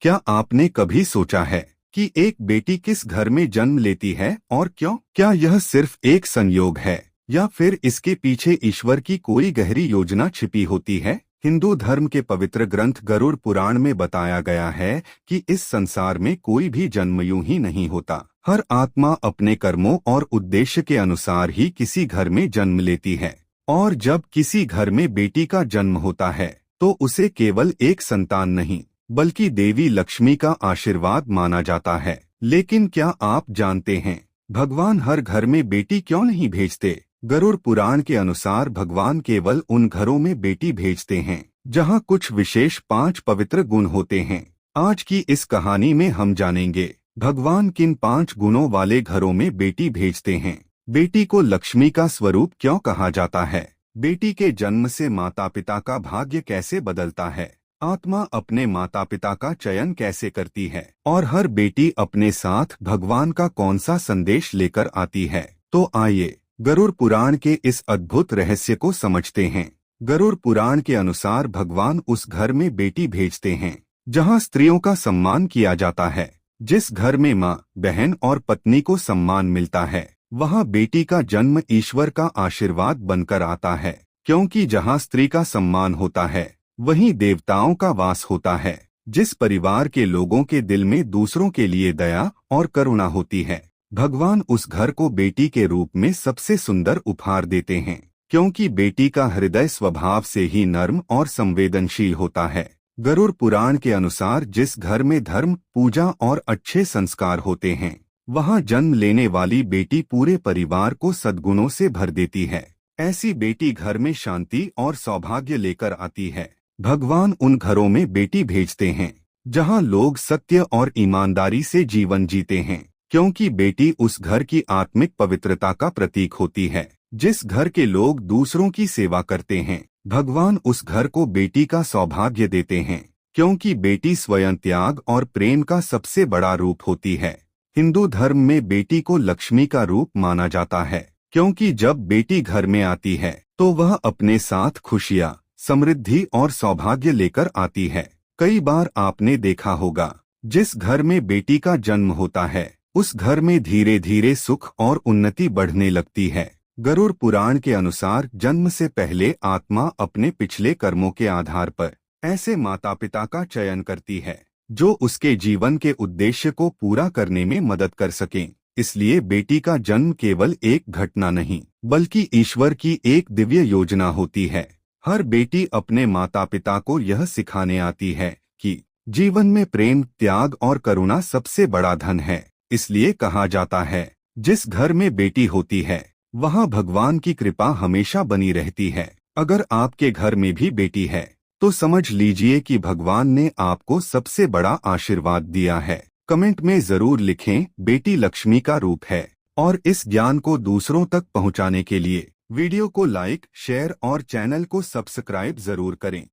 क्या आपने कभी सोचा है कि एक बेटी किस घर में जन्म लेती है और क्यों? क्या यह सिर्फ एक संयोग है या फिर इसके पीछे ईश्वर की कोई गहरी योजना छिपी होती है? हिंदू धर्म के पवित्र ग्रंथ गरुड़ पुराण में बताया गया है कि इस संसार में कोई भी जन्म यूं ही नहीं होता। हर आत्मा अपने कर्मों और उद्देश्य के अनुसार ही किसी घर में जन्म लेती है, और जब किसी घर में बेटी का जन्म होता है तो उसे केवल एक संतान नहीं बल्कि देवी लक्ष्मी का आशीर्वाद माना जाता है। लेकिन क्या आप जानते हैं, भगवान हर घर में बेटी क्यों नहीं भेजते? गरुड़ पुराण के अनुसार भगवान केवल उन घरों में बेटी भेजते हैं जहां कुछ विशेष 5 पवित्र गुण होते हैं। आज की इस कहानी में हम जानेंगे भगवान किन 5 गुणों वाले घरों में बेटी भेजते हैं। बेटी को लक्ष्मी का स्वरूप क्यों कहा जाता है? बेटी के जन्म से माता पिता का भाग्य कैसे बदलता है? आत्मा अपने माता पिता का चयन कैसे करती है? और हर बेटी अपने साथ भगवान का कौन सा संदेश लेकर आती है? तो आइए गरुड़ पुराण के इस अद्भुत रहस्य को समझते हैं। गरुड़ पुराण के अनुसार भगवान उस घर में बेटी भेजते हैं जहां स्त्रियों का सम्मान किया जाता है। जिस घर में माँ, बहन और पत्नी को सम्मान मिलता है, वहां बेटी का जन्म ईश्वर का आशीर्वाद बनकर आता है, क्योंकि जहां स्त्री का सम्मान होता है वहीं देवताओं का वास होता है। जिस परिवार के लोगों के दिल में दूसरों के लिए दया और करुणा होती है, भगवान उस घर को बेटी के रूप में सबसे सुंदर उपहार देते हैं, क्योंकि बेटी का हृदय स्वभाव से ही नर्म और संवेदनशील होता है। गरुड़ पुराण के अनुसार जिस घर में धर्म, पूजा और अच्छे संस्कार होते हैं, वहां जन्म लेने वाली बेटी पूरे परिवार को सद्गुणों से भर देती है। ऐसी बेटी घर में शांति और सौभाग्य लेकर आती है। भगवान उन घरों में बेटी भेजते हैं जहां लोग सत्य और ईमानदारी से जीवन जीते हैं, क्योंकि बेटी उस घर की आत्मिक पवित्रता का प्रतीक होती है। जिस घर के लोग दूसरों की सेवा करते हैं, भगवान उस घर को बेटी का सौभाग्य देते हैं, क्योंकि बेटी स्वयं त्याग और प्रेम का सबसे बड़ा रूप होती है। हिंदू धर्म में बेटी को लक्ष्मी का रूप माना जाता है, क्योंकि जब बेटी घर में आती है तो वह अपने साथ खुशियाँ, समृद्धि और सौभाग्य लेकर आती है। कई बार आपने देखा होगा, जिस घर में बेटी का जन्म होता है उस घर में धीरे धीरे सुख और उन्नति बढ़ने लगती है। गरुड़ पुराण के अनुसार जन्म से पहले आत्मा अपने पिछले कर्मों के आधार पर ऐसे माता पिता का चयन करती है जो उसके जीवन के उद्देश्य को पूरा करने में मदद कर सकें। इसलिए बेटी का जन्म केवल एक घटना नहीं बल्कि ईश्वर की एक दिव्य योजना होती है। हर बेटी अपने माता पिता को यह सिखाने आती है कि जीवन में प्रेम, त्याग और करुणा सबसे बड़ा धन है। इसलिए कहा जाता है, जिस घर में बेटी होती है वहां भगवान की कृपा हमेशा बनी रहती है। अगर आपके घर में भी बेटी है तो समझ लीजिए कि भगवान ने आपको सबसे बड़ा आशीर्वाद दिया है। कमेंट में जरूर लिखें, बेटी लक्ष्मी का रूप है। और इस ज्ञान को दूसरों तक पहुंचाने के लिए वीडियो को लाइक, शेयर और चैनल को सब्सक्राइब जरूर करें।